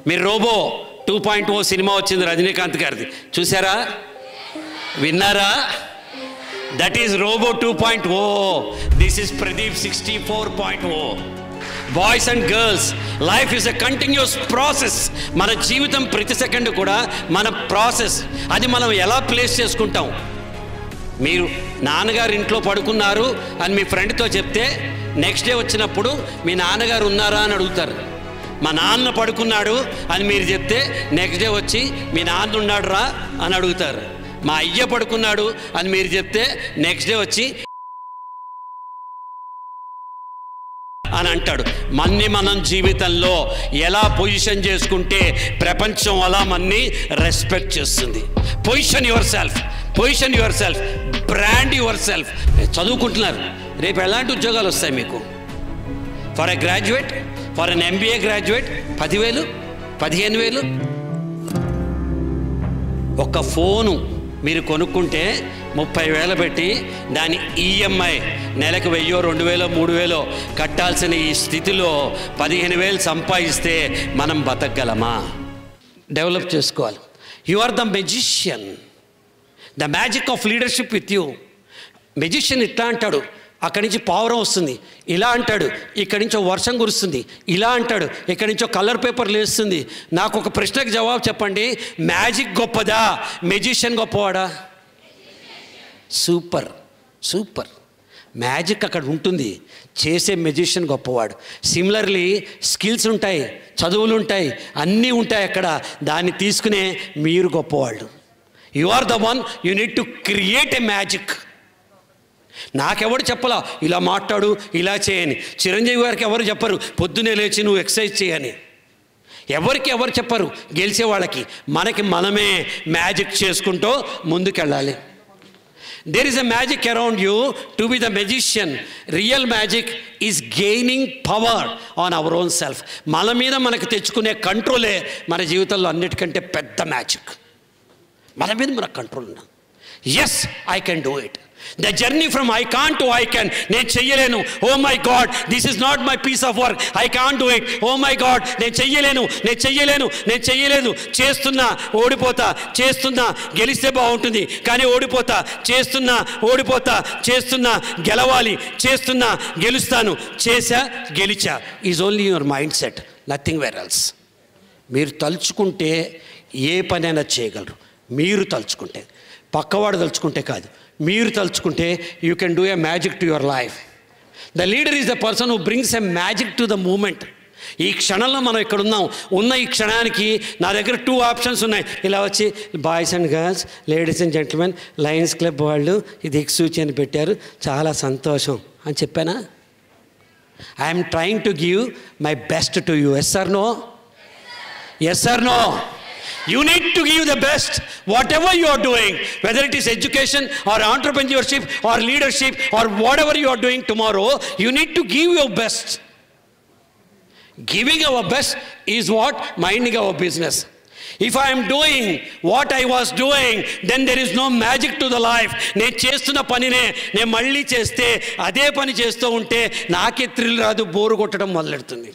మీరు robo 2.0 cinema వచ్చింది రజనీకాంత్ గారిది, చూసారా? విన్నారా? That is robo 2.0. This is Pradeep 64.0. Boys and girls, life is a continuous process. మన జీవితం ప్రతి సెకండ్ కూడా మన ప్రాసెస్. అది మనం ఎలా ప్లేస్ చేసుకుంటాం? మీరు నాన్నగారు ఇంట్లో పడుకున్నారు అని మీ ఫ్రెండ్తో చెప్తే నెక్స్ట్ డే వచ్చినప్పుడు మీ నాన్నగారు ఉన్నారా అని అడుగుతారు. మా నాన్న పడుకున్నాడు అని మీరు చెప్తే నెక్స్ట్ డే వచ్చి మీ నాన్న ఉన్నాడు రా అని అడుగుతారు. మా అయ్య పడుకున్నాడు అని మీరు చెప్తే నెక్స్ట్ డే వచ్చి అని అంటాడు. మనం జీవితంలో ఎలా పొజిషన్ చేసుకుంటే ప్రపంచం అలా మన్ని రెస్పెక్ట్ చేస్తుంది. Position yourself, position yourself, brand your self. చదువుకుంటున్నారు, రేపు ఎలాంటి ఉద్యోగాలు వస్తాయి మీకు? For a graduate, for an MBA graduate 10,000, 15,000. ఒక ఫోను మీరు కొనుక్కుంటే 30,000 పెట్టి దాని EMI నెలకు 1,000, 2,000, 3,000 కట్టాల్సిన ఈ స్థితిలో 15,000 సంపాదిస్తే మనం బతకగలమా? డెవలప్ చేసుకోవాలి. You are the magician, the magic of leadership with you. Magician ఇట్లా అంటాడు, అక్కడి నుంచి పావురం వస్తుంది, ఇలా అంటాడు, ఇక్కడి నుంచో వర్షం కురుస్తుంది, ఇలా అంటాడు, ఇక్కడి నుంచో కలర్ పేపర్ లేస్తుంది. నాకు ఒక ప్రశ్నకు జవాబు చెప్పండి, మ్యాజిక్ గొప్పదా, మెజిషియన్ గొప్పవాడా? Super super. మ్యాజిక్ అక్కడ ఉంటుంది, చేసే మెజిషియన్ గొప్పవాడు. సిమిలర్లీ స్కిల్స్ ఉంటాయి, చదువులు ఉంటాయి, అన్నీ ఉంటాయి అక్కడ. దాన్ని తీసుకునే మీరు గొప్పవాళ్ళు. You are the one, you need to create a magic. నాకెవరు చెప్పలా ఇలా మాట్లాడు, ఇలా చేయని. చిరంజీవి గారికి ఎవరు చెప్పరు పొద్దునే లేచి నువ్వు ఎక్సర్సైజ్ చేయని. ఎవరు చెప్పరు గెలిచే వాళ్ళకి. మనకి మనమే మ్యాజిక్ చేసుకుంటూ ముందుకెళ్ళాలి. There is a magic around you to be the magician. Real magic is gaining power on our own self. మన మీద మనకు తెచ్చుకునే కంట్రోలే మన జీవితంలో అన్నిటికంటే పెద్ద మ్యాజిక్. మన మీద మనకు కంట్రోల్ ఉన్నా. Yes, I can do it. The journey from I can't to I can. నేను చెయ్యలేను, oh my god this is not my piece of work, I can't do it, oh my god నేను చెయ్యలేను, చేస్తున్నా ఓడిపోతా, చేస్తున్నా గెలిస్తే బాగుంటుంది కానీ ఓడిపోతా, చేస్తున్నా గెలవాలి, చేస్తున్నా గెలుస్తాను, గెలిచా. Is only your mind set, nothing where else. మీరు తలుచుకుంటే ఏ పనైనా చేయగలరు. మీరు తలుచుకుంటే, పక్కవాడు తలుచుకుంటే కాదు, మీరు తలుచుకుంటే you can do a magic to your life. The leader is the person who brings a magic to the moment. ఈ క్షణంలో మనం ఇక్కడ ఉన్న ఈ క్షణానికి నా దగ్గర 2 ఆప్షన్స్ ఉన్నాయి. ఇలా వచ్చి boys and girls, ladies and gentlemen, lions club వాళ్ళు ఇది దిక్సూచి అని పెట్టారు, చాలా సంతోషం అని చెప్పానా? I'm trying to give my best to you. Yes or no? Yes or no? You need to give the best, whatever you are doing, whether it is education or entrepreneurship or leadership or whatever you are doing tomorrow, you need to give your best. Giving our best is what? Minding our business. If I am doing what I was doing, then there is no magic to the life. నేను చేస్తున్న పనినే నేను మళ్ళీ చేస్తే, అదే పని చేస్తూ ఉంటే నాకే థ్రిల్ రాదు, బోరు కొట్టడం మొదలెడుతుంది.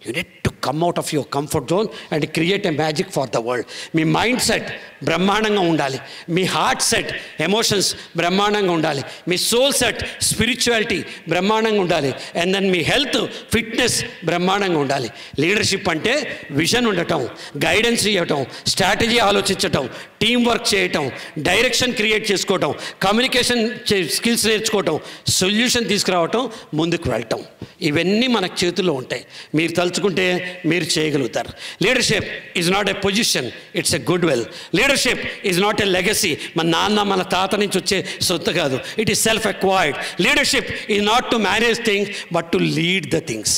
You need to come out of your comfort zone and create a magic for the world. Me mind set బ్రహ్మాండంగా ఉండాలి, మీ హార్ట్ సెట్ ఎమోషన్స్ బ్రహ్మాండంగా ఉండాలి, మీ సోల్ సెట్ స్పిరిచువాలిటీ బ్రహ్మాండంగా ఉండాలి, అండ్ దెన్ మీ హెల్త్ ఫిట్నెస్ బ్రహ్మాండంగా ఉండాలి. లీడర్షిప్ అంటే విజన్ ఉండటం, గైడెన్స్ ఇవ్వటం, స్ట్రాటజీ ఆలోచించటం, టీం వర్క్ చేయటం, డైరెక్షన్ క్రియేట్ చేసుకోవటం, కమ్యూనికేషన్ స్కిల్స్ నేర్చుకోవటం, సొల్యూషన్ తీసుకురావటం, ముందుకు వెళ్ళటం. ఇవన్నీ మనకు చేతుల్లో ఉంటాయి. మీరు తలుచుకుంటే మీరు చేయగలుగుతారు. Leadership is not a position, it's a good will. Leadership is not a legacy, మన నాన్న మన తాత నుంచి వచ్చే సొత్తు కాదు. It is self acquired. Leadership is not to manage things but to lead the things.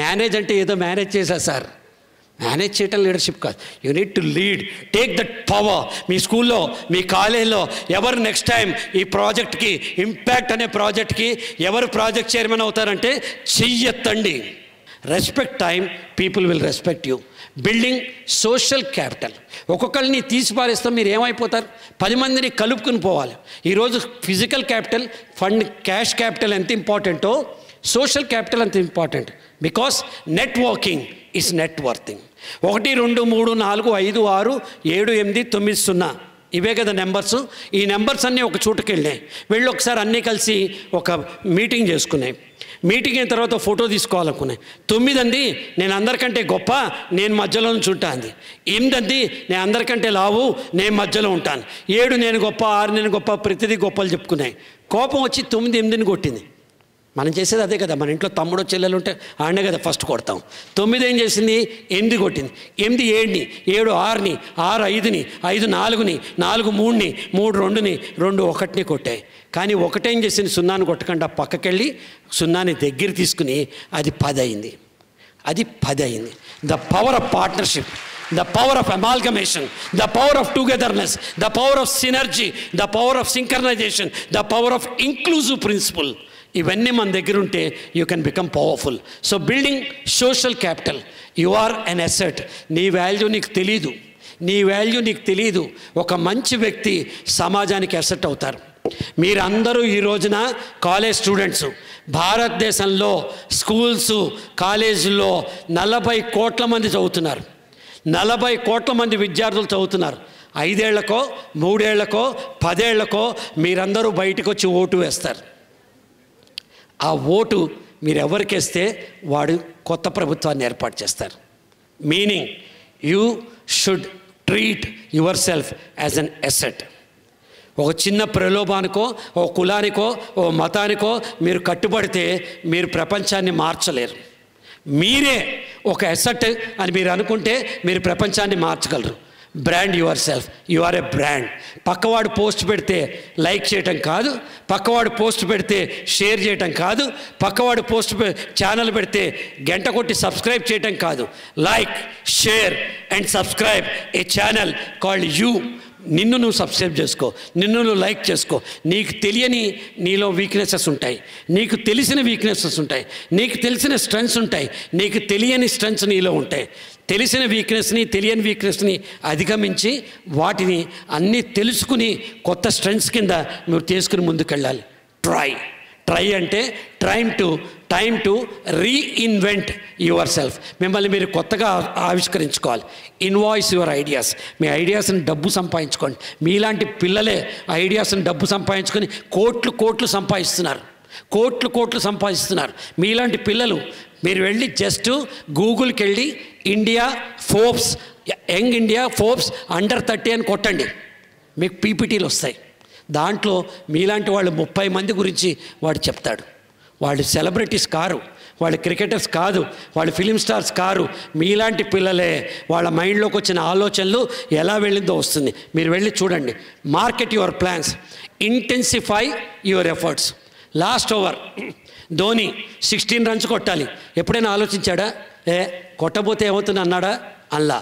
Manage అంటే ఏదో మేనేజ్ చేశా సార్, మేనేజ్ చేయటం లీడర్షిప్ కాదు. You need to lead, take that power. మీ స్కూల్లో, మీ కాలేజీలో ఎవరు నెక్స్ట్ టైం ఈ ప్రాజెక్ట్కి, ఇంపాక్ట్ అనే ప్రాజెక్ట్కి ఎవరు ప్రాజెక్ట్ చైర్మన్ అవుతారంటే చెయ్యెత్తండి. Respect time, people will respect you. Building social capital. ఒక్కొక్కరిని తీసి పారేస్తాం, మీరు ఏమైపోతారు? 10 మందిని కలుపుకుని పోవాలి. ఈరోజు physical capital, fund, cash capital ఎంత ఇంపార్టెంటో సోషల్ క్యాపిటల్ అంత important. Because networking is net worthing. 1 2 3 4 5 6 7 8 9 0 ఇవే కదా నెంబర్స్. ఈ నెంబర్స్ అన్నీ ఒక చోటుకి వెళ్ళి ఒకసారి అన్నీ కలిసి ఒక మీటింగ్ చేసుకున్నాయి. మీటింగ్ అయిన తర్వాత ఫోటో తీసుకోవాలనుకున్నాయి. 9 అంది నేను అందరికంటే గొప్ప, నేను మధ్యలో నుంచి ఉంటాను. 8 అంది నేను అందరికంటే లావు, నేను మధ్యలో ఉంటాను. 7 నేను గొప్ప, 6 నేను గొప్ప, ప్రతిదీ గొప్పలు చెప్పుకున్నాయి. కోపం వచ్చి 9 8ని కొట్టింది. మనం చేసేది అదే కదా. మన ఇంట్లో తమ్ముడు చెల్లెలు ఉంటే ఆడనే కదా ఫస్ట్ కొడతాం. 9 ఏం చేసింది? 8 కొట్టింది. 8 7ని, 7 6ని, 6 5ని, 5 4ని, 4 3ని, 3 2ని, 2 1ని కొట్టాయి. కానీ ఒకటేం చేసింది? 0ని కొట్టకుండా పక్కకెళ్ళి 0ని దగ్గర తీసుకుని అది 10 అయింది. అది 10 అయింది. The power of partnership, the power of amalgamation, the power of togetherness, the power of synergy, the power of synchronization, the power of inclusive principle. ఇవన్నీ మన దగ్గర ఉంటే you can become powerful. So building social capital, you are an asset. నీ value నీకు తెలీదు. ఒక మంచి వ్యక్తి సమాజానికి అసెట్ అవుతారు. మీరందరూ ఈ రోజున కాలేజ్ స్టూడెంట్స్. భారతదేశంలో స్కూల్స్, కాలేజీల్లో 40 కోట్ల మంది చదువుతున్నారు. 40 కోట్ల మంది విద్యార్థులు చదువుతున్నారు. 5 ఏళ్లకో 3 ఏళ్లకో 10 ఏళ్లకో మీరందరూ బయటకు వచ్చి ఓటు వేస్తారు. ఆ ఓటు మీరు ఎవరికేస్తే వాడు కొత్త ప్రభుత్వాన్ని ఏర్పాటు చేస్తారు. Meaning you should treat your self as an asset. ఒక చిన్న ప్రలోభానికో, ఓ కులానికో, ఓ మతానికో మీరు కట్టుబడితే మీరు ప్రపంచాన్ని మార్చలేరు. మీరే ఒక అసెట్ అని మీరు అనుకుంటే మీరు ప్రపంచాన్ని మార్చగలరు. Brand your self. You are a brand. పక్కవాడు పోస్ట్ పెడితే లైక్ చేయటం కాదు, పక్కవాడు పోస్ట్ పెడితే షేర్ చేయటం కాదు, పక్కవాడు పోస్ట్ ఛానల్ పెడితే గంట కొట్టి సబ్స్క్రైబ్ చేయటం కాదు. Like, share and subscribe A channel called you. నిన్ను నువ్వు సబ్స్క్రైబ్ చేసుకో, నిన్ను నువ్వు లైక్ చేసుకో. నీకు తెలియని నీలో వీక్నెసెస్ ఉంటాయి, నీకు తెలిసిన వీక్నెసెస్ ఉంటాయి, నీకు తెలిసిన స్ట్రెంగ్స్ ఉంటాయి, నీకు తెలియని స్ట్రెంగ్స్ నీలో ఉంటాయి. తెలిసిన వీక్నెస్ని, తెలియని వీక్నెస్ని అధిగమించి వాటిని అన్నీ తెలుసుకుని కొత్త స్ట్రెంగ్స్ కింద మీరు తీసుకుని ముందుకెళ్ళాలి. ట్రై అంటే time to reinvent your self. మిమ్మల్ని మీరు కొత్తగా ఆవిష్కరించుకోవాలి. Invoice your ideas. మీ ఐడియాస్ని డబ్బు సంపాదించుకోండి. మీలాంటి పిల్లలే ఐడియాస్ని డబ్బు సంపాదించుకొని కోట్లు సంపాదిస్తున్నారు. మీలాంటి పిల్లలు మీరు వెళ్ళి జస్ట్ గూగుల్కి వెళ్ళి యంగ్ ఇండియా ఫోర్బ్స్ అండర్ 30 అని కొట్టండి, మీకు పీపీటీలు వస్తాయి. దాంట్లో మీలాంటి వాళ్ళు 30 మంది గురించి వాడు చెప్తాడు. వాళ్ళు సెలబ్రిటీస్ కారు, వాళ్ళు క్రికెటర్స్ కాదు, వాళ్ళు ఫిలిం స్టార్స్ కారు. మీలాంటి పిల్లలే. వాళ్ళ మైండ్లోకి వచ్చిన ఆలోచనలు ఎలా వెళ్ళిందో వస్తుంది. మీరు వెళ్ళి చూడండి. Market your plans, intensify your efforts. Last over Dhoni 16 runs కొట్టాలి. ఎప్పుడైనా ఆలోచించాడా? కొట్టబోతే ఏమవుతుంది అన్నాడా? అల్లా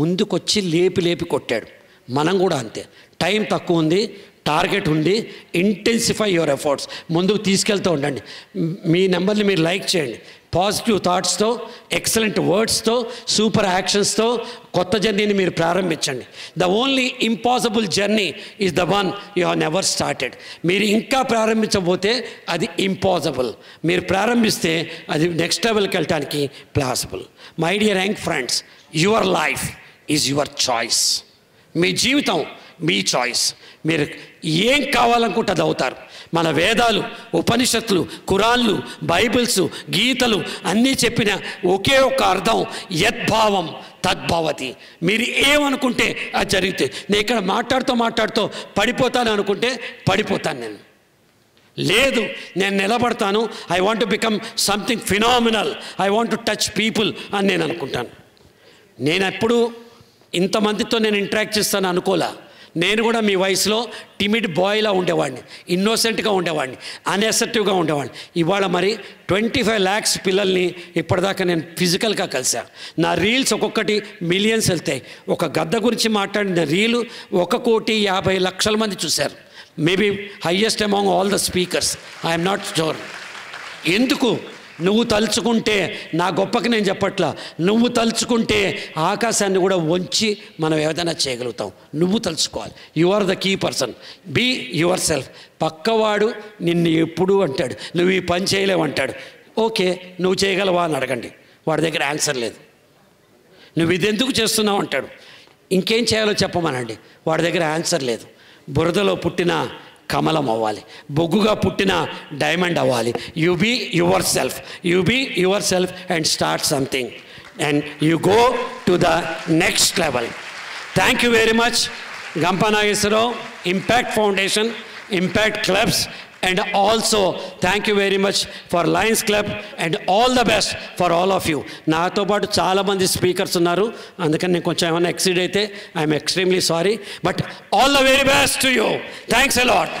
ముందుకొచ్చి లేపి కొట్టాడు. మనం కూడా అంతే. టైం తక్కువ ఉంది, టార్గెట్ ఉంది. Intensify your efforts. ముందుకు తీసుకెళ్తూ ఉండండి. మీ నెంబర్ని మీరు లైక్ చేయండి. పాజిటివ్ థాట్స్తో, ఎక్సలెంట్ వర్డ్స్తో, సూపర్ యాక్షన్స్తో కొత్త జర్నీని మీరు ప్రారంభించండి. The only impossible journey is the one you have never started. మీరు ఇంకా ప్రారంభించబోతే అది ఇంపాసిబుల్. మీరు ప్రారంభిస్తే అది నెక్స్ట్ లెవెల్కి వెళ్ళటానికి possible. My dear young friends, your life is your choice. మీ జీవితం మీ చాయిస్. మీరు ఏం కావాలనుకుంటే అది అవుతారు. మన వేదాలు, ఉపనిషత్తులు, ఖురాన్లు, బైబిల్స్, గీతలు అన్నీ చెప్పిన ఒకే ఒక అర్థం, యద్భావం తద్భవతి. మీరు ఏమనుకుంటే అది జరిగితే. నేను ఇక్కడ మాట్లాడుతూ పడిపోతాను అనుకుంటే పడిపోతాను. నేను లేదు, నేను నిలబడతాను. I want to become something phenomenal, I want to touch people అని నేను అనుకుంటాను. నేను ఎప్పుడు ఇంతమందితో నేను ఇంటరాక్ట్ చేస్తాను అనుకోలే. నేను కూడా మీ వయసులో టిమిడ్ బాయ్లా ఉండేవాడిని, ఇన్నోసెంట్గా ఉండేవాడిని, అన్అసెప్టివ్గా ఉండేవాడిని. ఇవాళ మరి 25 lakhs పిల్లల్ని ఇప్పటిదాకా నేను ఫిజికల్గా కలిసా. నా రీల్స్ ఒక్కొక్కటి మిలియన్స్ వెళ్తాయి. ఒక గద్ద గురించి మాట్లాడిన రీలు 1,50,00,000 మంది చూశారు. Maybe highest among all the speakers. I'm not sure. ఎందుకు? నువ్వు తలుచుకుంటే, నా గొప్పకి నేను చెప్పట్లా, నువ్వు తలుచుకుంటే ఆకాశాన్ని కూడా వంచి మనం ఏదైనా చేయగలుగుతాం. నువ్వు తలుచుకోవాలి. You are the key person. Be your self. పక్కవాడు నిన్ను ఎప్పుడు అంటాడు, నువ్వు ఈ పని చేయలేవు అంటాడు. ఓకే, నువ్వు చేయగలవా అని అడగండి. వాడి దగ్గర ఆన్సర్ లేదు. నువ్వు ఇదెందుకు చేస్తున్నావు అంటాడు. ఇంకేం చేయాలో చెప్పమనండి, వాడి దగ్గర ఆన్సర్ లేదు. బురదలో పుట్టిన కమలం అవ్వాలి, బొగ్గుగా పుట్టిన డైమండ్ అవ్వాలి. You be your self and start something and you go to the next level. Thank you very much Gampa Nageswararao, impact foundation, impact clubs, and also thank you very much for Lions Club and all the best for all of you. నాతో పాటు చాలామంది speakers ఉన్నారు, అందుకని నేను కొంచెం ఏమైనా exceed అయితే I'm extremely sorry, but all the very best to you. Thanks a lot.